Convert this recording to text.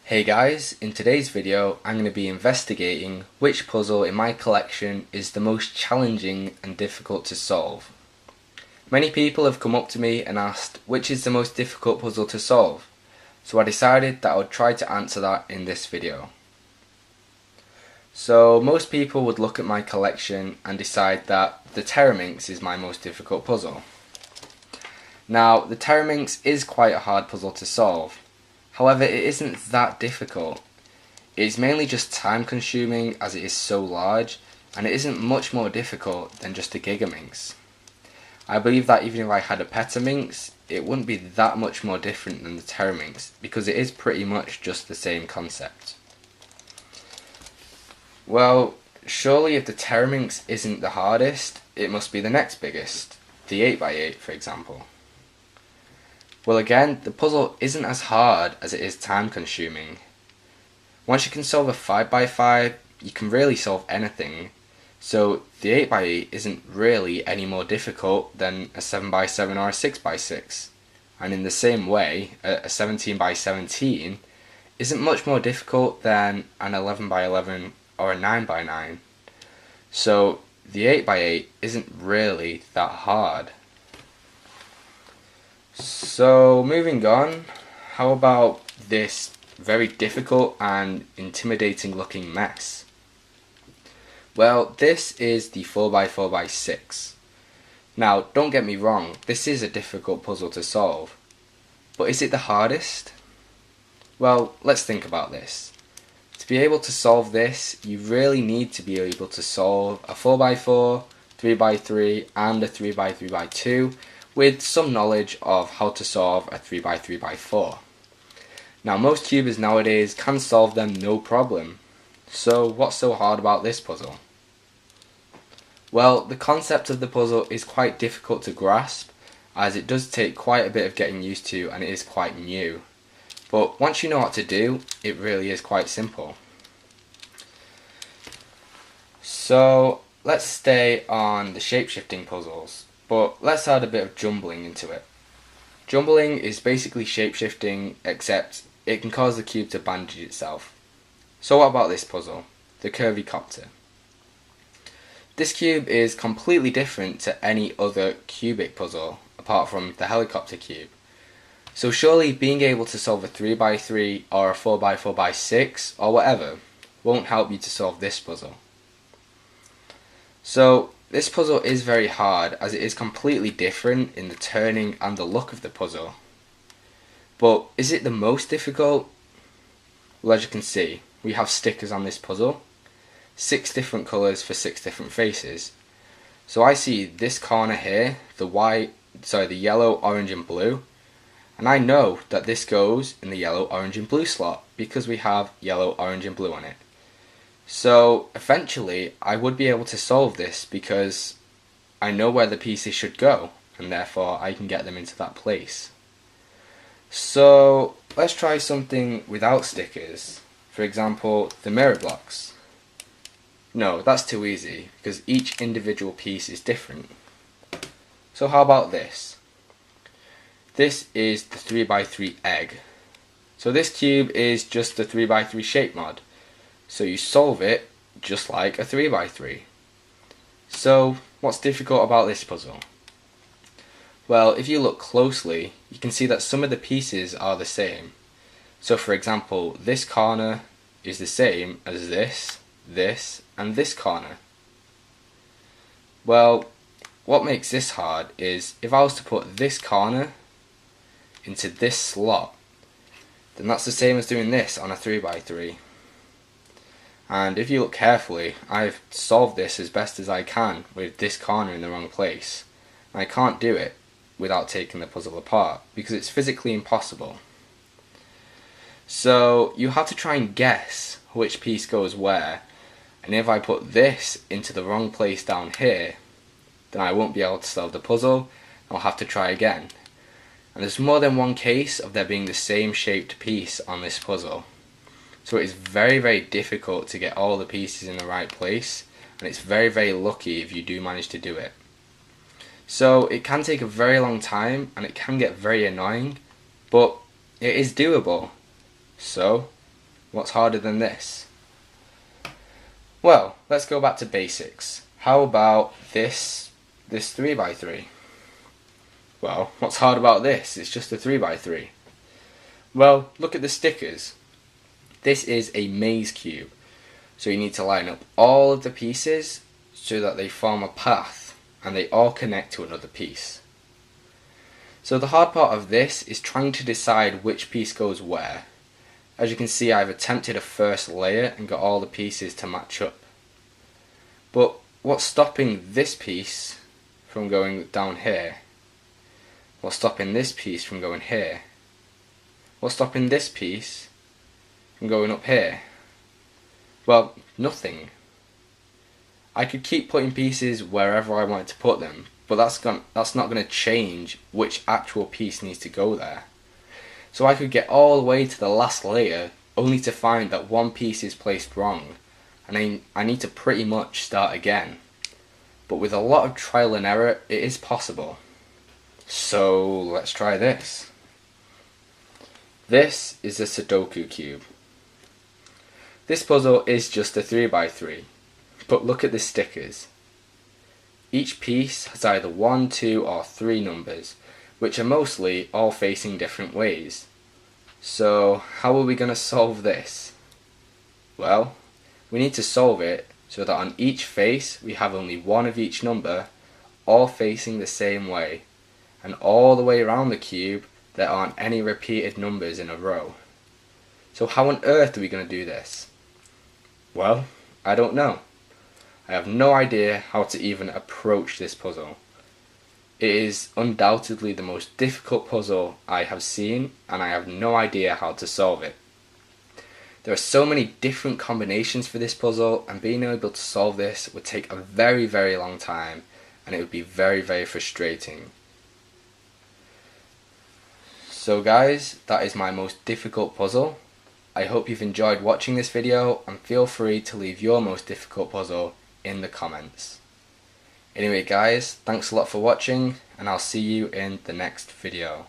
Hey guys, in today's video I'm going to be investigating which puzzle in my collection is the most challenging and difficult to solve. Many people have come up to me and asked which is the most difficult puzzle to solve, so I decided that I would try to answer that in this video. So most people would look at my collection and decide that the Teraminx is my most difficult puzzle. Now the Teraminx is quite a hard puzzle to solve. However, it isn't that difficult. It's mainly just time consuming as it is so large, and it isn't much more difficult than just a Gigaminx. I believe that even if I had a Petaminx, it wouldn't be that much more different than the Teraminx, because it is pretty much just the same concept. Well, surely if the Teraminx isn't the hardest, it must be the next biggest, the 8x8 for example. Well again, the puzzle isn't as hard as it is time consuming. Once you can solve a 5x5, you can really solve anything. So the 8x8 isn't really any more difficult than a 7x7 or a 6x6. And in the same way, a 17x17 isn't much more difficult than an 11x11 or a 9x9. So the 8x8 isn't really that hard. So moving on, how about this very difficult and intimidating looking mess? Well, this is the 4x4x6. Now, don't get me wrong, this is a difficult puzzle to solve. But is it the hardest? Well, let's think about this. To be able to solve this, you really need to be able to solve a 4x4, 3x3 and a 3x3x2 with some knowledge of how to solve a 3x3x4. Now most cubers nowadays can solve them no problem. So what's so hard about this puzzle? Well, the concept of the puzzle is quite difficult to grasp, as it does take quite a bit of getting used to and it is quite new. But once you know what to do, it really is quite simple. So let's stay on the shape-shifting puzzles, but let's add a bit of jumbling into it. Jumbling is basically shape-shifting, except it can cause the cube to bandage itself. So what about this puzzle, the Curvycopter? This cube is completely different to any other cubic puzzle, apart from the helicopter cube. So surely being able to solve a 3x3 or a 4x4x6 or whatever won't help you to solve this puzzle. So this puzzle is very hard as it is completely different in the turning and the look of the puzzle. But is it the most difficult? Well, as you can see, we have stickers on this puzzle. 6 different colours for 6 different faces. So I see this corner here, the yellow, orange and blue. And I know that this goes in the yellow, orange and blue slot because we have yellow, orange and blue on it. So eventually I would be able to solve this because I know where the pieces should go and therefore I can get them into that place. So let's try something without stickers. For example, the mirror blocks. No, that's too easy because each individual piece is different. So how about this? This is the 3x3 egg. So this cube is just the 3x3 shape mod. So you solve it just like a 3x3. So what's difficult about this puzzle? Well, if you look closely, you can see that some of the pieces are the same. So for example, this corner is the same as this, and this corner. Well, what makes this hard is if I was to put this corner into this slot, then that's the same as doing this on a 3x3. And if you look carefully, I've solved this as best as I can with this corner in the wrong place. And I can't do it without taking the puzzle apart because it's physically impossible. So you have to try and guess which piece goes where, and if I put this into the wrong place down here, then I won't be able to solve the puzzle. I'll have to try again. And there's more than one case of there being the same shaped piece on this puzzle. So it is very, very difficult to get all the pieces in the right place, and it's very, very lucky if you do manage to do it. So it can take a very long time and it can get very annoying, but it is doable. So What's harder than this? Well, let's go back to basics. How about this 3x3? Well, what's hard about this? It's just a 3x3. Well, look at the stickers. This is a maze cube. So you need to line up all of the pieces so that they form a path and they all connect to another piece. So the hard part of this is trying to decide which piece goes where. As you can see, I've attempted a first layer and got all the pieces to match up. But what's stopping this piece from going down here? What's stopping this piece from going here? What's stopping this piece from going up here? Well, nothing. I could keep putting pieces wherever I wanted to put them, but that's not going to change which actual piece needs to go there. So I could get all the way to the last layer only to find that one piece is placed wrong, and I need to pretty much start again. But with a lot of trial and error, it is possible. So let's try this. This is a Sudoku cube. This puzzle is just a 3x3, but look at the stickers. Each piece has either 1, 2 or 3 numbers, which are mostly all facing different ways. So how are we going to solve this? Well, we need to solve it so that on each face we have only one of each number, all facing the same way, and all the way around the cube there aren't any repeated numbers in a row. So how on earth are we going to do this? Well, I don't know. I have no idea how to even approach this puzzle. It is undoubtedly the most difficult puzzle I have seen, and I have no idea how to solve it. There are so many different combinations for this puzzle, and being able to solve this would take a very, very long time, and it would be very, very frustrating. So guys, that is my most difficult puzzle. I hope you've enjoyed watching this video, and feel free to leave your most difficult puzzle in the comments. Anyway guys, thanks a lot for watching, and I'll see you in the next video.